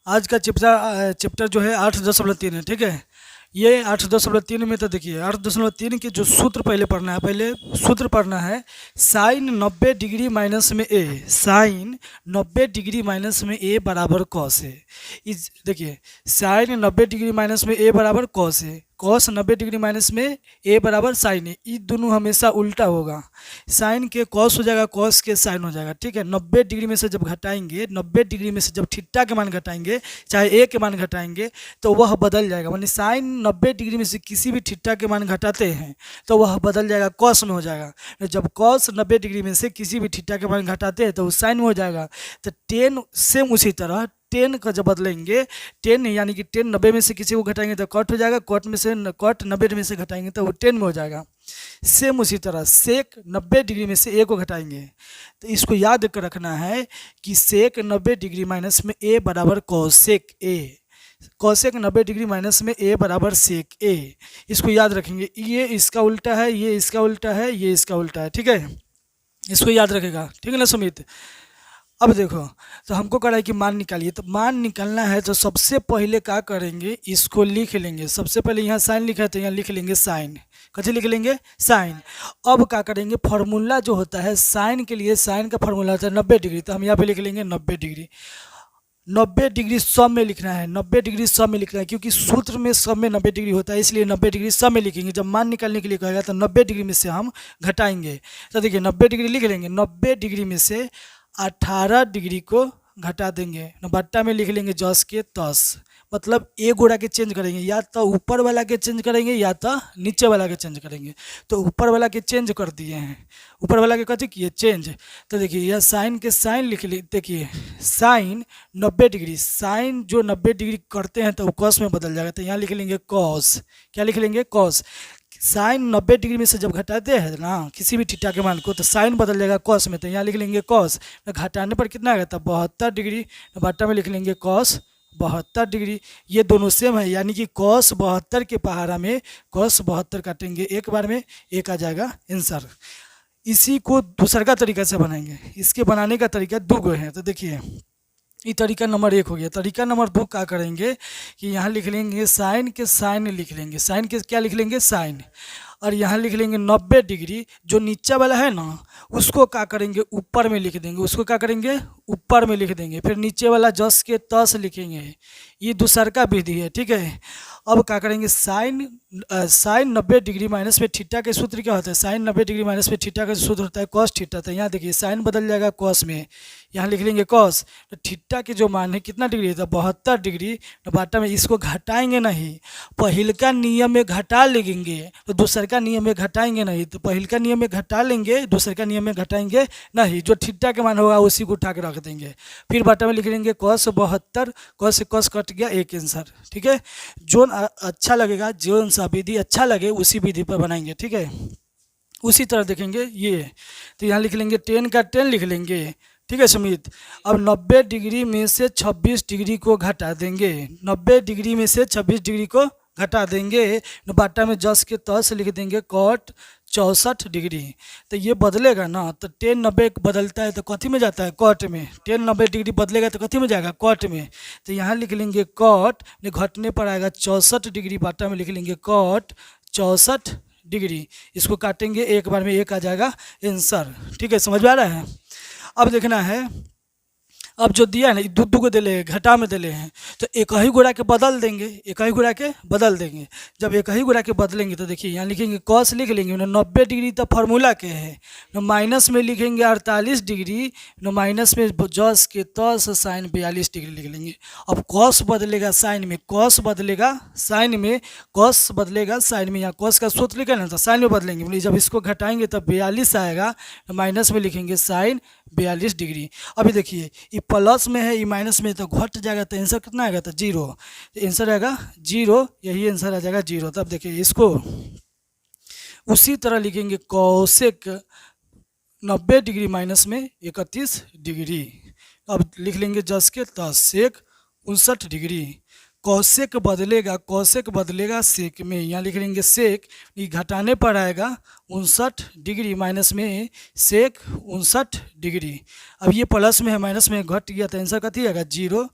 आज का चैप्टर जो है 8.3 है। ठीक है, ये 8.3 में तो देखिए 8.3 के जो सूत्र पहले पढ़ना है, पहले सूत्र पढ़ना है साइन 90 डिग्री माइनस में ए, साइन 90 डिग्री माइनस में ए बराबर कॉस है। इस देखिए साइन 90 डिग्री माइनस में ए बराबर कॉस है, कॉस 90 डिग्री माइनस में ए बराबर साइन है। ये दोनों हमेशा उल्टा होगा, साइन के कॉस हो जाएगा, कॉस के साइन हो जाएगा। ठीक है, 90 डिग्री में से जब घटाएंगे, 90 डिग्री में से जब थीटा के मान घटाएंगे, चाहे ए के मान घटाएंगे तो वह बदल जाएगा। मानी साइन 90 डिग्री में से किसी भी थीटा के मान घटाते हैं तो वह बदल जाएगा, कॉस में हो जाएगा। जब कॉस 90 डिग्री में से किसी भी थीटा के मान घटाते हैं तो साइन में हो जाएगा। तो टेन सेम उसी तरह टेन का जब बदलेंगे, टेन यानी कि टेन 90 में से किसी को घटाएंगे तो कट हो जाएगा, कट में से कट 90 में से घटाएंगे तो वो टेन में हो जाएगा। सेम उसी तरह सेक 90 डिग्री में से ए को घटाएंगे तो इसको याद कर रखना है कि सेक 90 डिग्री माइनस में ए बराबर कॉसेक ए, कॉसेक 90 डिग्री माइनस में ए बराबर सेक ए। इसको याद रखेंगे, ये इसका उल्टा है, ये इसका उल्टा है, ये इसका उल्टा है। ठीक है, इसको याद रखेगा। ठीक है ना सुमित। अब देखो, तो हमको कह रहा है कि मान निकालिए, तो मान निकालना है तो सबसे पहले क्या करेंगे, इसको लिख लेंगे। सबसे पहले यहाँ साइन लिखा है तो यहाँ लिख लेंगे साइन, कैसे लिख लेंगे साइन। अब क्या करेंगे, फार्मूला जो होता है साइन के लिए, साइन का फार्मूला होता है 90 डिग्री, तो हम यहाँ पे लिख लेंगे 90 डिग्री। 90 डिग्री सब में लिखना है, 90 डिग्री सब में लिखना है, क्योंकि सूत्र में सब में 90 डिग्री होता है, इसलिए 90 डिग्री सब में लिखेंगे। जब मान निकालने के लिए कहेगा तो 90 डिग्री में से हम घटाएंगे। तो देखिए 90 डिग्री लिख लेंगे, 90 डिग्री में से 18 डिग्री को घटा देंगे, बट्टा में लिख लेंगे 10 के 10। मतलब ए गुणा के चेंज करेंगे, या तो ऊपर वाला के चेंज करेंगे या तो नीचे वाला के चेंज करेंगे। तो ऊपर वाला के चेंज कर दिए हैं, ऊपर वाला के कैसे किए चेंज। तो देखिए यह साइन के साइन लिख ली, देखिए साइन 90 डिग्री, साइन जो 90 डिग्री करते हैं तो वो कॉस में बदल जाएगा, तो यहाँ लिख लेंगे कॉस। क्या लिख लेंगे, कॉस। साइन 90 डिग्री में से जब घटाते हैं ना किसी भी थीटा के मान को तो साइन बदल जाएगा कॉस में, तो यहाँ लिख लेंगे कॉस। घटाने पर कितना आएगा, तो 72 डिग्री, बट्टा में लिख लेंगे कॉस 72 डिग्री। ये दोनों सेम है, यानी कि कॉस 72 के पहाड़ा में कॉस 72 काटेंगे एक बार में, एक आ जाएगा आंसर। इसी को दूसरा का तरीका से बनाएंगे, इसके बनाने का तरीका दो गो है। तो देखिए ये तरीका नंबर 1 हो गया। तरीका नंबर 2 क्या करेंगे कि यहाँ लिख लेंगे साइन के साइन लिख लेंगे, साइन के क्या लिख लेंगे साइन, और यहाँ लिख लेंगे 90 डिग्री, जो नीचे वाला है ना उसको क्या करेंगे ऊपर में लिख देंगे, उसको क्या करेंगे ऊपर में लिख देंगे, फिर नीचे वाला 10 के 10 लिखेंगे। ये दूसर का विधि है। ठीक है, अब क्या करेंगे साइन 90 डिग्री माइनस में थीटा के सूत्र क्या होता है, साइन 90 डिग्री माइनस में थीटा का सूत्र होता है कॉस थीटा। तो यहाँ देखिए साइन बदल जाएगा कॉस में, यहाँ लिख लेंगे कॉस। तो थीटा के जो मान है कितना डिग्री है, तो 72 डिग्री। तो बाटा में इसको घटाएंगे नहीं, पहिल का नियम में घटा लेंगे तो दूसर का नियम में घटाएंगे नहीं, तो पहिल का नियम में घटा लेंगे, दूसर का नियम में घटाएंगे नहीं। जो थीटा के मान होगा उसी को उठा के रख देंगे, फिर बाटा में लिख लेंगे कॉस 72, कॉस से कॉस कट गया, एक आंसर। ठीक है, जो अच्छा लगेगा, जो सा विधि अच्छा लगे उसी विधि पर बनाएंगे। ठीक है, उसी तरह देखेंगे ये, तो यहाँ लिख लेंगे 10 का 10 लिख लेंगे। ठीक है सुमित। अब 90 डिग्री में से 26 डिग्री को घटा देंगे, 90 डिग्री में से 26 डिग्री को घटा देंगे, बाटा में 10 के 10 लिख देंगे कॉट 64 डिग्री। तो ये बदलेगा ना, तो 10 90 बदलता है तो कथी में जाता है कॉट में, 10 90 डिग्री बदलेगा तो कथी में जाएगा कॉट में। तो यहाँ लिख लेंगे कॉट, घटने पर आएगा 64 डिग्री, बाटा में लिख लेंगे कॉट 64 डिग्री। इसको काटेंगे एक बार में, एक आ जाएगा आंसर। ठीक है, समझ में आ रहा है। अब देखना है, अब जो दिया है ना दो दो को दे ले घटा में दे ले हैं, तो एक ही गुणा के बदल देंगे, एक ही गुणा के बदल देंगे। जब एक ही गुणा के बदलेंगे तो देखिए यहाँ लिखेंगे कॉस लिख लेंगे, 90 डिग्री तो फार्मूला के है, माइनस में लिखेंगे 48 डिग्री, माइनस में 10 के 10 साइन 42 डिग्री लिख लेंगे। अब कॉस बदलेगा साइन में, कॉस बदलेगा साइन में, कॉस बदलेगा साइन में, यहाँ कॉस का सूत्र लिखा ना तो साइन में बदलेंगे, बोलिए जब इसको घटाएंगे तब 42 आएगा, माइनस में लिखेंगे साइन 42 डिग्री। अभी देखिए ये प्लस में है, ये माइनस में, तो घट जाएगा तो आंसर कितना आएगा, तो 0। तो आंसर आएगा 0, यही आंसर आ जाएगा 0। तब देखिए इसको उसी तरह लिखेंगे कॉसेक 90 डिग्री माइनस में 31 डिग्री। अब लिख लेंगे 10 के 10 सेक 59 डिग्री। कौशेक बदलेगा, कौशेक बदलेगा सेक में, यहाँ लिख लेंगे सेक, ये घटाने पर आएगा 59 डिग्री, माइनस में सेक 59 डिग्री। अब ये प्लस में है, माइनस में घट गया तो आंसर कथी आएगा 0।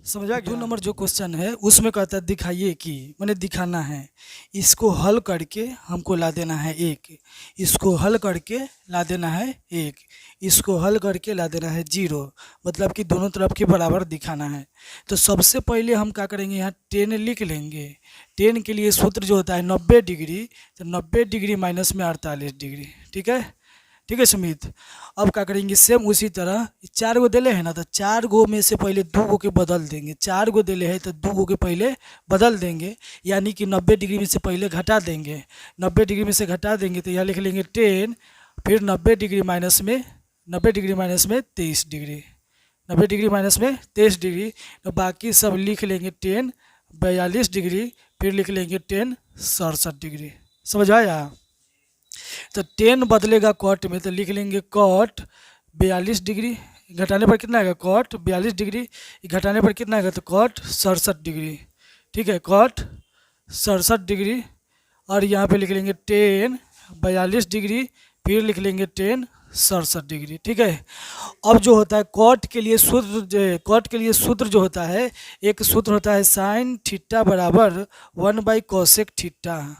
समझा गया। 2 नंबर जो क्वेश्चन है उसमें कहता है दिखाइए कि, मैंने दिखाना है, इसको हल करके हमको ला देना है 1, इसको हल करके ला देना है 1, इसको हल करके ला देना है 0, मतलब कि दोनों तरफ के बराबर दिखाना है। तो सबसे पहले हम क्या करेंगे, यहाँ 10 लिख लेंगे। 10 के लिए सूत्र जो होता है 90 डिग्री, तो 90 डिग्री माइनस में 48 डिग्री। ठीक है, ठीक है सुमित। अब क्या करेंगे, सेम उसी तरह 4 गो दिले है ना, तो 4 गो में से पहले 2 गो के बदल देंगे। 4 गो दिले है तो 2 गो के पहले बदल देंगे, यानी कि 90 डिग्री में से पहले घटा देंगे। 90 डिग्री में से घटा देंगे तो यहाँ लिख लेंगे 10, फिर 90 डिग्री माइनस में 23 डिग्री, 90 डिग्री माइनस में 23 डिग्री। तो बाकी सब लिख लेंगे 10 42 डिग्री, फिर लिख लेंगे 10 67 डिग्री। समझ आया। तो 10 बदलेगा कॉट में, तो लिख लेंगे कॉट 42 डिग्री, घटाने पर कितना आएगा कॉट 42 डिग्री, घटाने पर कितना आएगा तो कॉट 67 डिग्री। ठीक है, कॉट 67 डिग्री। और यहाँ पे लिख लेंगे 10 42 डिग्री, फिर लिख लेंगे 10 67 डिग्री। ठीक है। अब जो होता है कॉट के लिए सूत्र जो होता है, एक सूत्र होता है साइन थीटा बराबर 1/कोसेक थीटा,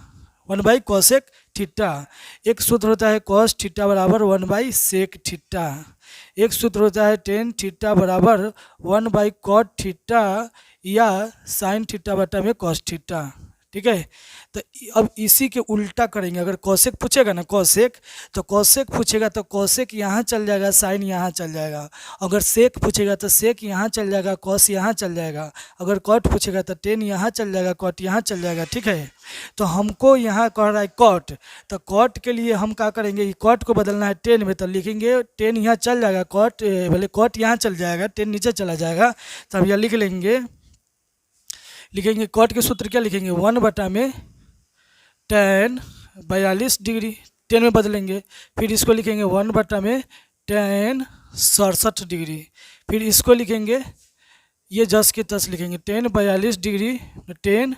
1/कोसेक थीटा। एक सूत्र होता है कॉस थीटा बराबर 1/सेक थीटा। एक सूत्र होता है टेन थीटा बराबर 1/कॉट थीटा या साइन थीटा बटा में कॉस थीटा। ठीक है। तो अब इसी के उल्टा करेंगे। अगर कॉसेक पूछेगा ना, कॉसेक, तो कॉसेक पूछेगा तो कॉसेक यहाँ चल जाएगा, साइन यहाँ चल जाएगा। अगर सेक पूछेगा तो सेक यहाँ चल जाएगा, कॉस यहाँ चल जाएगा। अगर कॉट पूछेगा तो टेन यहाँ चल जाएगा, कॉट यहाँ चल जाएगा। ठीक है। तो हमको यहाँ कह रहा है कॉट, तो कॉट के लिए हम क्या करेंगे, कॉट को बदलना है 10 में, तो लिखेंगे 10 यहाँ चल जाएगा, कॉट भले कॉट यहाँ चल जाएगा, 10 नीचे चला जाएगा। तो अब यह लिखेंगे कॉट के सूत्र क्या लिखेंगे, 1/tan 42 डिग्री, 10 में बदलेंगे। फिर इसको लिखेंगे 1/tan 67 डिग्री। फिर इसको लिखेंगे, ये 10 के 10 लिखेंगे, 10 42 डिग्री 10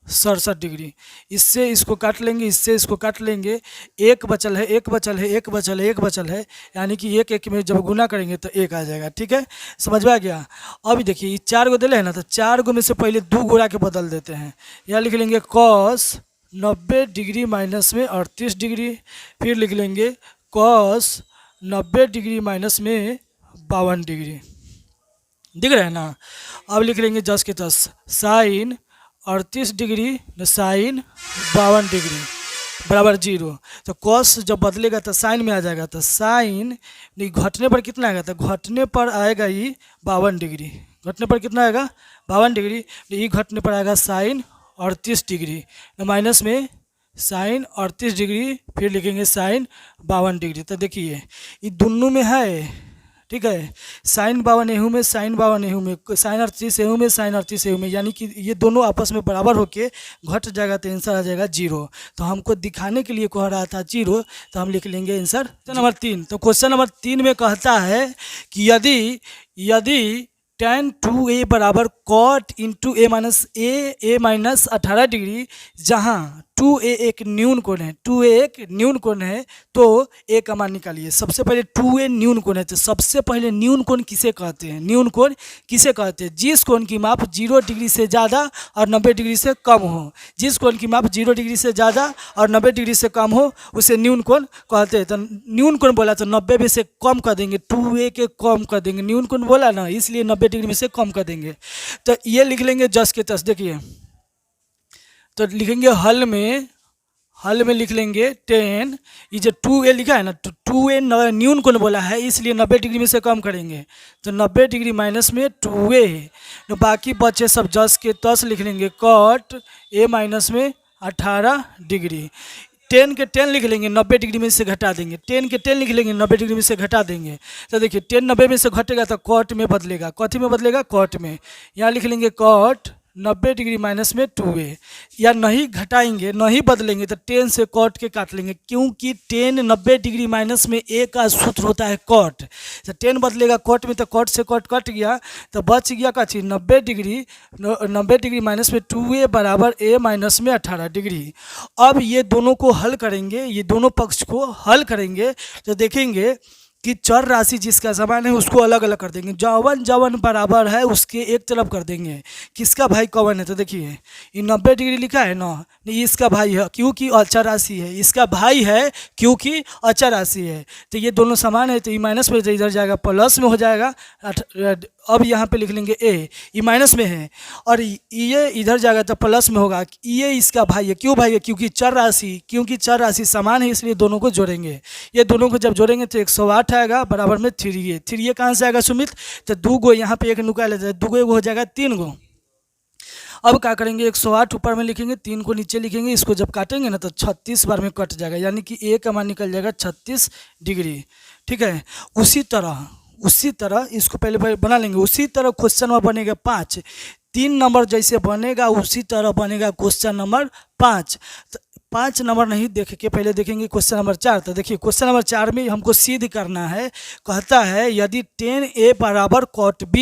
67 डिग्री। इससे इसको काट लेंगे, इससे इसको काट लेंगे। एक बचल है, एक बचल है, एक बचल है, एक बचल है, यानी कि एक एक में जब गुना करेंगे तो 1 आ जाएगा। ठीक है, समझ में आ गया। अब देखिए ये 4 गो दिले है ना, तो 4 गो में से पहले 2 गुणा के बदल देते हैं। यहाँ लिख लेंगे कॉस 90 डिग्री माइनस में 38 डिग्री, फिर लिख लेंगे कॉस 90 डिग्री माइनस में 52 डिग्री। दिख रहा है ना। अब लिख लेंगे 10 के 10 साइन 38 डिग्री साइन 52 डिग्री बराबर 0। तो कॉस जब बदलेगा तो साइन में आ जाएगा, तो साइन घटने पर कितना आएगा, तो घटने पर आएगा ये 52 डिग्री। घटने पर कितना आएगा 52 डिग्री। ये घटने पर आएगा साइन 38 डिग्री, तो माइनस में साइन 38 डिग्री, फिर लिखेंगे साइन 52 डिग्री। तो देखिए ये दोनों में है। ठीक है, साइन 52 एहू में, साइन 52 एहू में, साइन 38 एहू में, साइन 38 एहू में, यानी कि ये दोनों आपस में बराबर होके घट जाएगा, तो आंसर आ जाएगा 0। तो हमको दिखाने के लिए कह रहा था 0, तो हम लिख लेंगे आंसर नंबर 3। तो क्वेश्चन नंबर 3 में कहता है कि यदि tan 2a बराबर cot into a minus 18 degree, जहाँ 2a एक न्यून कोण है, 2a एक न्यून कोण है, तो a का मान निकालिए। सबसे पहले 2a न्यून कोण है, तो सबसे पहले न्यून कोण किसे कहते हैं, न्यून कोण किसे कहते हैं, जिस कोण की माप 0 डिग्री से ज़्यादा और 90 डिग्री से कम हो। जिस कोण की माप 0 डिग्री से ज़्यादा और 90 डिग्री से कम हो उसे न्यून कोण कहते हैं। तो न्यून कोण बोला तो 90 में से कम कर देंगे, 2a के कम कर देंगे, न्यून कोण बोला ना, इसलिए 90 डिग्री में से कम कर देंगे। तो ये लिख लेंगे 10 के 10। देखिए तो लिखेंगे हल में लिख लेंगे 10, ये जो 2a लिखा है ना, तो 2a न्यून कोण बोला है, इसलिए 90 डिग्री में से कम करेंगे, तो 90 डिग्री माइनस में 2a, तो बाकी बचे सब 10 के 10 लिख लेंगे कॉट a माइनस में 18 डिग्री। 10 के 10 लिख लेंगे, 90 डिग्री में से घटा देंगे, 10 के 10 लिख लेंगे, 90 डिग्री में से घटा देंगे। तो देखिए 10 90 में से घटेगा तो कॉट में बदलेगा, कॉट में बदलेगा, कॉट में। यहाँ लिख लेंगे कॉट 90 डिग्री माइनस में 2a, या नहीं घटाएंगे, नहीं बदलेंगे तो 10 से कॉट के काट लेंगे, क्योंकि 10 90 डिग्री माइनस में a का सूत्र होता है कॉट। तो 10 बदलेगा कॉट में, तो कॉट से कॉट कट गया, तो बच गया का चीज 90 डिग्री माइनस में 2a बराबर a माइनस में 18 डिग्री। अब ये दोनों को हल करेंगे, ये दोनों पक्ष को हल करेंगे, तो देखेंगे कि चर राशि जिसका समान है उसको अलग अलग कर देंगे, जवन जवन बराबर है उसके एक तरफ कर देंगे। किसका भाई कौन है, तो देखिए ये 90 डिग्री लिखा है ना, ये इसका भाई है क्योंकि अचर राशि है, इसका भाई है क्योंकि अचर राशि है। तो ये दोनों समान है, तो ये माइनस में इधर जाएगा प्लस में हो जाएगा। अब यहाँ पे लिख लेंगे ए, ये माइनस में है और ये इधर जाएगा तो प्लस में होगा। ये इसका भाई है, क्यों भाई है, क्योंकि चर राशि समान है, इसलिए दोनों को जोड़ेंगे। ये दोनों को जब जोड़ेंगे तो 108 आएगा बराबर में 3a। 3a कहाँ से आएगा सुमित, तो 2 गो यहाँ पे एक नुका लेते हैं, 2 गो हो जाएगा 3 गो। अब क्या करेंगे, 108 ऊपर में लिखेंगे, 3 को नीचे लिखेंगे, इसको जब काटेंगे ना तो 36 बार में कट जाएगा, यानी कि ए का मान निकल जाएगा 36 डिग्री। ठीक है, उसी तरह इसको पहले बना लेंगे। उसी तरह क्वेश्चन नंबर बनेगा 5। 3 नंबर जैसे बनेगा उसी तरह बनेगा क्वेश्चन नंबर 5। तो 5 नंबर नहीं देख के पहले देखेंगे क्वेश्चन नंबर 4। तो देखिए क्वेश्चन नंबर 4 में हमको सिद्ध करना है। कहता है यदि 10a बराबर cot b,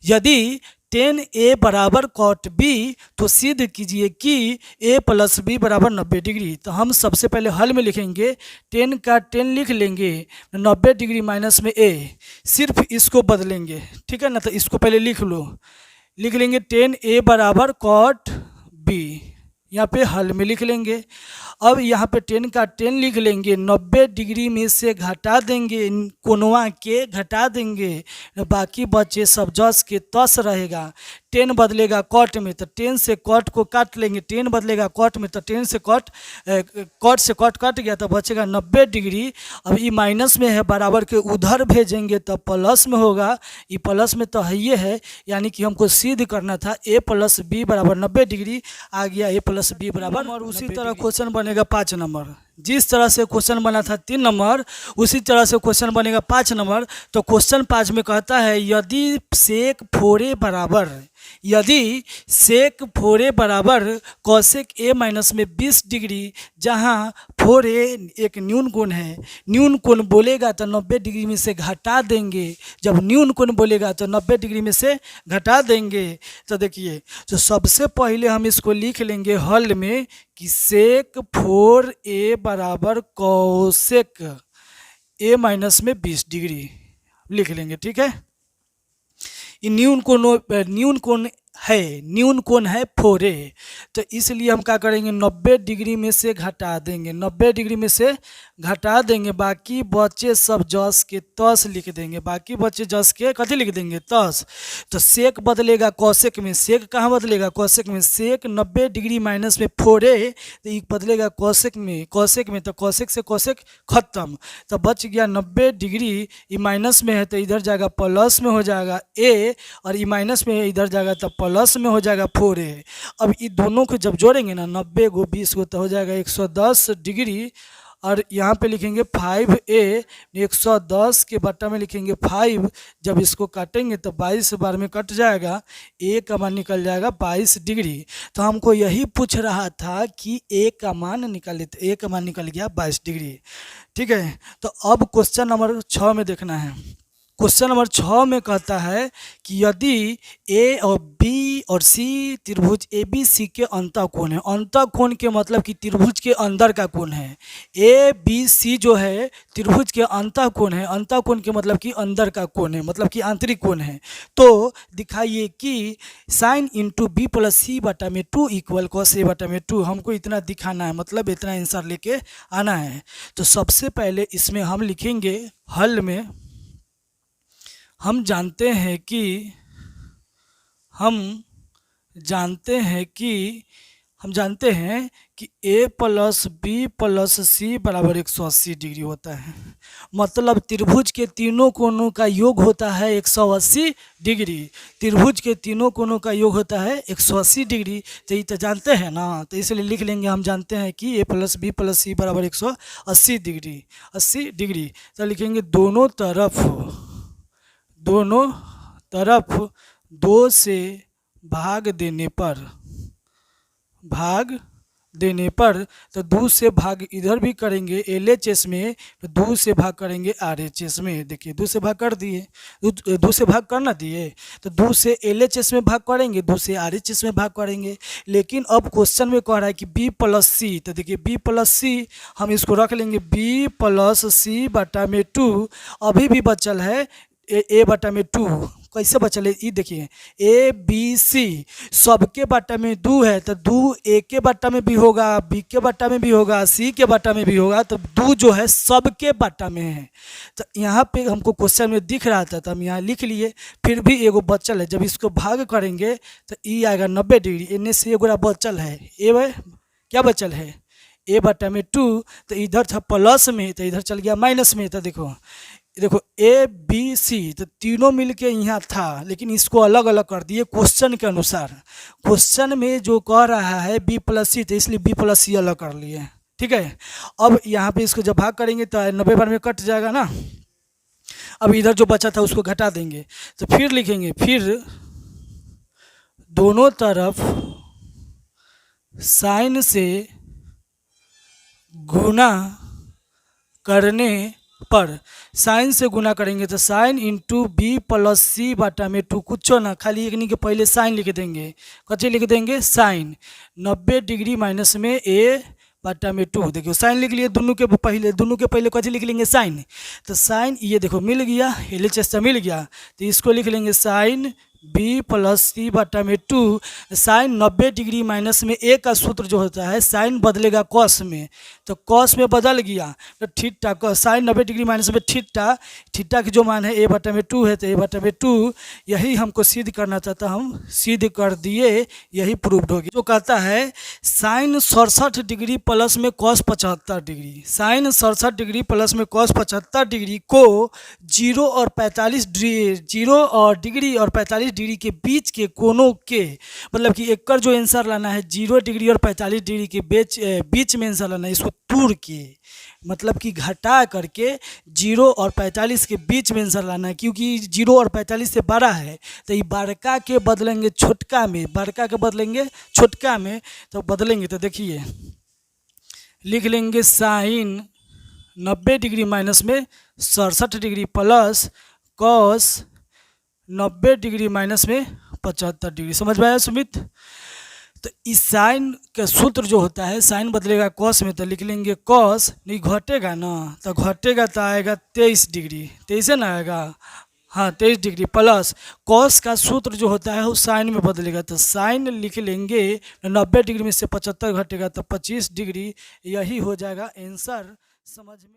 यदि 10a बराबर cot b तो सिद्ध कीजिए कि a प्लस b बराबर 90 डिग्री। तो हम सबसे पहले हल में लिखेंगे, 10 का 10 लिख लेंगे, 90 डिग्री माइनस में a, सिर्फ इसको बदलेंगे। ठीक है ना, तो इसको पहले लिख लेंगे 10a बराबर cot b, यहाँ पे हल में लिख लेंगे। अब यहाँ पे 10 का 10 लिख लेंगे, 90 डिग्री में से घटा देंगे, कोनवा के घटा देंगे, बाकी बचे सब जस के तस रहेगा। 10 बदलेगा कॉट में तो 10 से कॉट को काट लेंगे, 10 बदलेगा कॉट में तो 10 से कॉट से कॉट कट गया तो बचेगा 90 डिग्री। अब ये माइनस में है, बराबर के उधर भेजेंगे तो प्लस में होगा, ये प्लस में तो है ये है, यानी कि हमको सिद्ध करना था a प्लस बी बराबर 90 डिग्री। आ गया a प्लस बी बराबर। और उसी तरह क्वेश्चन बनेगा 5 नंबर। जिस तरह से क्वेश्चन बना था 3 नंबर उसी तरह से क्वेश्चन बनेगा 5 नंबर। तो क्वेश्चन 5 में कहता है यदि सेक फोरे बराबर कॉसेक ए माइनस में 20 डिग्री, जहाँ फोरे एक न्यून कोण है, न्यून कोण बोलेगा तो 90 डिग्री में से घटा देंगे, जब न्यून कोण बोलेगा तो 90 डिग्री में से घटा देंगे। तो देखिए, तो सबसे पहले हम इसको लिख लेंगे हल में कि सेक 4a बराबर कॉसेक a माइनस में 20 डिग्री लिख लेंगे। ठीक है, ये न्यून कोण है 4a, तो इसलिए हम क्या करेंगे 90 डिग्री में से घटा देंगे, 90 डिग्री में से घटा देंगे, बाकी बचे सब जस के तस लिख देंगे, बाकी बचे जस के कथी लिख देंगे तस। तो सेक बदलेगा कॉसेक में, सेक कहाँ बदलेगा कॉसेक में, सेक 90 डिग्री माइनस में 4a तो ये बदलेगा कॉसेक में तो कॉसेक से कॉसेक खत्म, तो बच गया 90 डिग्री। ये माइनस में है तो इधर जाएगा प्लस में हो जाएगा a, और ये माइनस में है इधर जाएगा तो प्लस में हो जाएगा 4a। अब ये दोनों को जब जोड़ेंगे ना 90 को 20 को तो हो जाएगा 110 डिग्री, और यहाँ पे लिखेंगे 5a, 110 के बट्टा में लिखेंगे 5, जब इसको काटेंगे तो 22 बार में कट जाएगा, a का मान निकल जाएगा 22 डिग्री। तो हमको यही पूछ रहा था कि a का मान निकाले, तो a का मान निकल गया 22 डिग्री। ठीक है, तो अब क्वेश्चन नंबर 6 में देखना है। क्वेश्चन नंबर 6 में कहता है कि यदि a और b और c त्रिभुज ABC के अंतःकोण है, अंतःकोण के मतलब कि त्रिभुज के अंदर का कोण है, ABC जो है त्रिभुज के अंतःकोण है, अंतःकोण के मतलब कि अंदर का कोण है, मतलब कि आंतरिक कोण है। तो दिखाइए कि साइन इंटू बी प्लस सी बटा में 2 इक्वल कॉस ए बटा में 2, हमको इतना दिखाना है, मतलब इतना आंसर लेके आना है। तो सबसे पहले इसमें हम लिखेंगे हल में, हम जानते हैं कि a प्लस बी प्लस सी बराबर 180 डिग्री होता है, मतलब त्रिभुज के तीनों कोणों का योग होता है 180 डिग्री, त्रिभुज के तीनों कोणों का योग होता है 180 डिग्री। तो ये तो जानते हैं ना, तो इसलिए लिख लेंगे हम जानते हैं कि a प्लस बी प्लस सी बराबर 180 डिग्री। तो लिखेंगे दोनों तरफ 2 से भाग देने पर देने पर, तो 2 से भाग इधर भी करेंगे LHS में, तो 2 से भाग करेंगे RHS में। देखिए 2 से भाग कर दिए, 2 से भाग करना दिए, तो 2 से LHS में भाग करेंगे, 2 से RHS में भाग करेंगे। लेकिन अब क्वेश्चन में कह रहा है कि B+C, तो देखिए B+C हम इसको रख लेंगे B+C/2। अभी भी बचल है A/2। कैसे बचल है ये देखिए, ABC सबके बट्टा में 2 है, तो 2 A के बट्टा में भी होगा, B के बट्टा में भी होगा, C के बट्टा में भी होगा, तो 2 जो है सबके बट्टा में है। तो यहाँ पे हमको क्वेश्चन में दिख रहा था तो हम यहाँ लिख लिए। फिर भी एगो बचल है, जब इसको भाग करेंगे तो ई आएगा 90 डिग्री। इनमें से एगो बचल है क्या बचल है A/2, तो इधर था प्लस में तो इधर चल गया माइनस में। तो देखो ABC तो तीनों मिलके यहाँ था, लेकिन इसको अलग अलग कर दिए क्वेश्चन के अनुसार। क्वेश्चन में जो कह रहा है B+C, तो इसलिए B+C अलग कर लिए, ठीक है। अब यहाँ पे इसको जब भाग करेंगे तो 90 बार में कट जाएगा ना। अब इधर जो बचा था उसको घटा देंगे, तो फिर लिखेंगे, फिर दोनों तरफ साइन से गुना करने पर, साइन से गुना करेंगे तो साइन इंटू B+C/2, कुछ ना खाली एक के पहले साइन लिख देंगे। कच्चे लिख देंगे साइन 90 डिग्री माइनस में A/2। देखियो साइन लिख लिए, दोनों के पहले कच्चे लिख लेंगे साइन। तो साइन ये देखो मिल गया, LHS मिल गया, तो इसको लिख लेंगे sine B+C/2। Sine 90 degree minus में A का सूत्र जो होता है साइन बदलेगा कॉस में, तो कॉस में बदल गया तो थीटा, साइन 90 डिग्री माइनस में थीटा की जो मान है A/2 है, तो A/2 यही हमको सिद्ध करना चाहता, हम सिद्ध कर दिए, यही प्रूव्ड हो गया। जो कहता है साइन 67 डिग्री प्लस में cos 75 degree, sine 67 degree plus में कॉस 75 डिग्री को 0 और 45 डिग्री के बीच के कोनों के, मतलब कि एक जो आंसर लाना है 0 डिग्री और 45 डिग्री के बीच में आंसर लाना है, इसको तोड़ के, मतलब कि घटा करके 0 और 45 के बीच में आंसर लाना है। क्योंकि 0 और 45 से बड़ा है तो ये बड़का के बदलेंगे छोटका में, तो बदलेंगे। तो देखिए लिख लेंगे साइन 90 डिग्री माइनस में 67 degree plus cos 90 degree minus में 75 डिग्री। समझ में आया सुमित? तो इस साइन का सूत्र जो होता है, साइन बदलेगा कॉस में, तो लिख लेंगे कॉस, नहीं घटेगा ना, तो घटेगा तो आएगा 23 डिग्री, 23 ना आएगा, हाँ 23 डिग्री प्लस कॉस का सूत्र जो होता है वो साइन में बदलेगा, तो साइन लिख लेंगे 90 डिग्री में से 75 घटेगा तो 25 डिग्री। यही हो जाएगा आंसर। समझ में